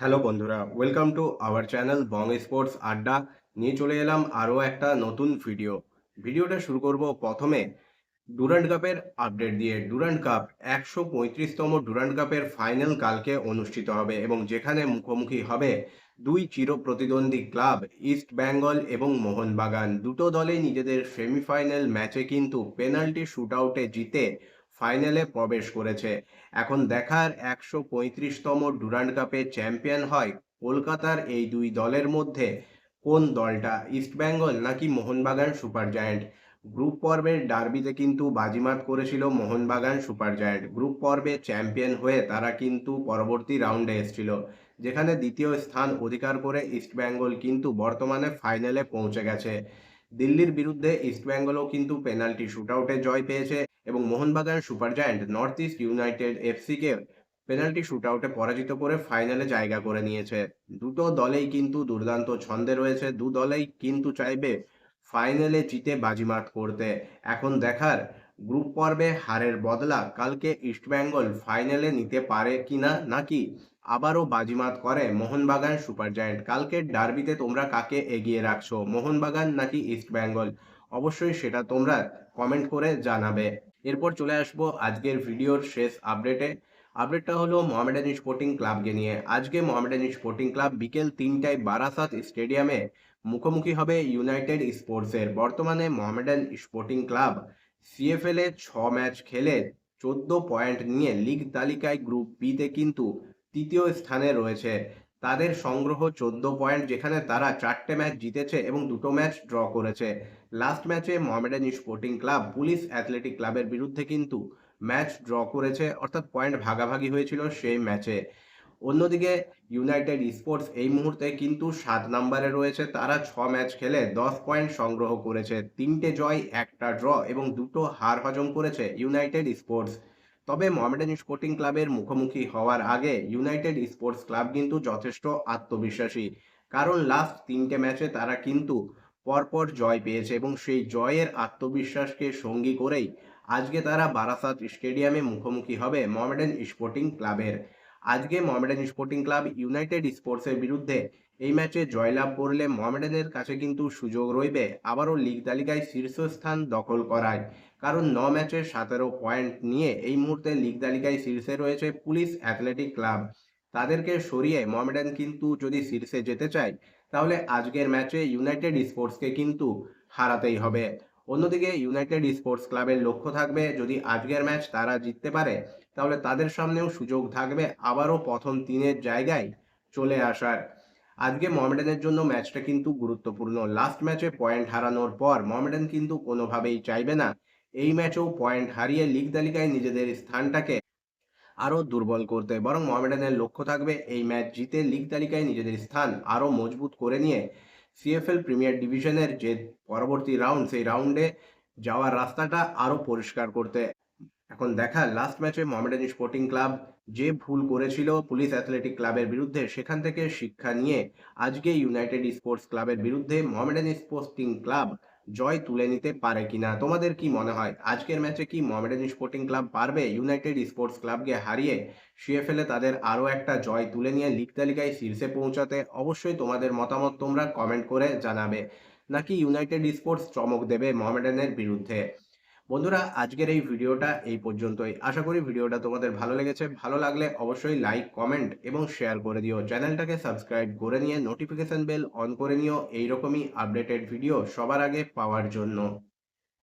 Hello বন্ধুরা, welcome to our channel Bong sports আড্ডা। নিয়ে চলে এলাম আরও একটা নতুন ভিডিওটা শুরু করব প্রথমে ডুরান্ড কাপের আপডেট দিয়ে। ডুরান্ড কাপ ১৩৫তম ডুরান্ড কাপের ফাইনাল কালকে অনুষ্ঠিত হবে এবং যেখানে মুখোমুখি হবে দুই চির প্রতিদ্বন্দ্বী ক্লাব ইস্ট বেঙ্গল এবং মোহনবাগান। দুটো দলেই নিজেদের সেমিফাইনাল ম্যাচে কিন্তু পেনাল্টি শুটআউটে জিতে ফাইনালে প্রবেশ করেছে। এখন দেখার ১৩৫তম ডুরান্ড কাপে চ্যাম্পিয়ন হয় কলকাতার এই দুই দলের মধ্যে কোন দলটা, ইস্ট বেঙ্গল নাকি মোহনবাগান সুপার জায়ান্ট। গ্রুপ পর্বের ডার্বিতে কিন্তু বাজিমাত করেছিল মোহনবাগান সুপার জায়ান্ট। গ্রুপ পর্বে চ্যাম্পিয়ন হয়ে তারা কিন্তু পরবর্তী রাউন্ডে এসেছিল, যেখানে দ্বিতীয় স্থান অধিকার করে ইস্টবেঙ্গল কিন্তু বর্তমানে ফাইনালে পৌঁছে গেছে। দিল্লির বিরুদ্ধে ইস্টবেঙ্গলও কিন্তু পেনাল্টি শুটআউটে জয় পেয়েছে এবং Mohun Bagan super giant north east united এফসিকে পেনাল্টি শুটআউটে পরাজিত করে ফাইনালে জায়গা করে নিয়েছে। দুটো দলেই কিন্তু দুর্দান্ত ছন্দে রয়েছে, দু দলেই কিন্তু চাইবে ফাইনালে জিতে বাজিমাত করতে। এখন দেখার গ্রুপ পর্বে হারের বদলা কালকে ইস্টবেঙ্গল ফাইনালে নিতে পারে কিনা, নাকি আবারও বাজিমাত করে মোহনবাগান সুপার জায়ান্ট। কালকের ডার্বিতে তোমরা কাকে এগিয়ে রাখছো, মোহনবাগান নাকি ইস্টবেঙ্গল? অবশ্যই সেটা তোমরা কমেন্ট করে জানাবে। এরপর চলে আসবো আজকের ভিডিওর শেষ আপডেটটা হলো মোহামেডান স্পোর্টিং ক্লাবকে নিয়ে। আজকে মোহামেডান স্পোর্টিং ক্লাব বিকেল ৩টায় বারাসাত স্টেডিয়ামে মুখোমুখি হবে ইউনাইটেড স্পোর্টসের। বর্তমানে মোহামেডান স্পোর্টিং ক্লাব সিএফএল এ ৬ ম্যাচ খেলে ১৪ পয়েন্ট নিয়ে লিগ তালিকায় গ্রুপ বিতে কিন্তু তৃতীয় স্থানে রয়েছে। তাদের সংগ্রহ ১৪ পয়েন্ট, যেখানে তারা ৪টে ম্যাচ জিতেছে এবং দুটো ম্যাচ ড্র করেছে। লাস্ট ম্যাচে Mohammedan sporting club police athletic ক্লাবের বিরুদ্ধে কিন্তু ম্যাচ ড্র করেছে, অর্থাৎ পয়েন্ট ভাগাভাগি হয়েছিল সেই ম্যাচে। অন্যদিকে ইউনাইটেড স্পোর্টস এই মুহূর্তে কিন্তু ৭ নম্বরে রয়েছে। তারা ৬ ম্যাচ খেলে ১০ পয়েন্ট সংগ্রহ করেছে, ৩টে জয়, একটা ড্র এবং দুটো হার হজম করেছে ইউনাইটেড স্পোর্টস। তবে মোহামেডান স্পোর্টিং ক্লাবের মুখোমুখি হওয়ার আগে ইউনাইটেড স্পোর্টস ক্লাব কিন্তু যথেষ্ট আত্মবিশ্বাসী, কারণ লাস্ট ৩টে ম্যাচে তারা কিন্তু পরপর জয় পেয়েছে এবং সেই জয়ের আত্মবিশ্বাসকে সঙ্গী করেই আজকে তারা বারাসাত স্টেডিয়ামে মুখোমুখি হবে মোহামেডান স্পোর্টিং ক্লাবের। আজকে মোহামেডান স্পোর্টিং ক্লাব ইউনাইটেড স্পোর্টসের বিরুদ্ধে এই ম্যাচে জয়লাভ করলে মোহামেডানের কাছে কিন্তু সুযোগ রইবে আবারও লিগ তালিকায় শীর্ষস্থান দখল করার। কারণ ৯ ম্যাচে ১৭ পয়েন্ট নিয়ে এই মুহূর্তে লিগ তালিকায় শীর্ষে রয়েছে পুলিশ অ্যাথলেটিক ক্লাব। তাদেরকে সরিয়ে মোহামেডান কিন্তু যদি শীর্ষে যেতে চায়, তাহলে আজকের ম্যাচে ইউনাইটেড স্পোর্টসকে কিন্তু হারাতেই হবে। অন্যদিকে ইউনাইটেড স্পোর্টস ক্লাবের লক্ষ্য থাকবে, যদি আজকের ম্যাচ তারা জিততে পারে তাহলে তাদের সামনেও সুযোগ থাকবে আবারও প্রথম ৩-এর জায়গায় চলে আসার। আজকে মোহামেডানের জন্য ম্যাচটা কিন্তু গুরুত্বপূর্ণ। লাস্ট ম্যাচে পয়েন্ট হারানোর পর মোহামেডান কিন্তু কোনোভাবেই চাইবে না এই ম্যাচেও পয়েন্ট হারিয়ে লিগ তালিকায় নিজেদের স্থানটাকে আরও দুর্বল করতে, বরং মোহামেডানের লক্ষ্য থাকবে এই ম্যাচ জিতে লিগ তালিকায় নিজেদের স্থান আরও মজবুত করে নিয়ে সিএফএল প্রিমিয়ার ডিভিশনের যে পরবর্তী রাউন্ড, সেই রাউন্ডে যাওয়ার রাস্তাটা আরও পরিষ্কার করতে। এখন দেখা লাস্ট ম্যাচে মোহামেডান স্পোর্টিং ক্লাব যে ভুল করেছিল পুলিশ অ্যাথলেটিক ক্লাবের বিরুদ্ধে, সেখান থেকে শিক্ষা নিয়ে আজকে ইউনাইটেড স্পোর্টস ক্লাবের বিরুদ্ধে মোহামেডান স্পোর্টিং ক্লাব জয় তুলে নিতে পারে কিনা। তোমাদের কি মনে হয় আজকের ম্যাচে কি মোহামেডান স্পোর্টিং ক্লাব পারবে ইউনাইটেড স্পোর্টস ক্লাবকে হারিয়ে সিএফএল এ তাদের আরও একটা জয় তুলে নিয়ে লিগ তালিকায় শীর্ষে পৌঁছাতে? অবশ্যই তোমাদের মতামত তোমরা কমেন্ট করে জানাবে। নাকি ইউনাইটেড স্পোর্টস চমক দেবে মোহামেডানের বিরুদ্ধে? বন্ধুরা, আজকের এই ভিডিওটা এই পর্যন্তই। আশা করি ভিডিওটা তোমাদের ভালো লেগেছে। ভালো লাগলে অবশ্যই লাইক, কমেন্ট এবং শেয়ার করে দিও। চ্যানেলটাকে সাবস্ক্রাইব করে নিয়ে নোটিফিকেশন বেল অন করে নিও এইরকমই আপডেটেড ভিডিও সবার আগে পাওয়ার জন্য।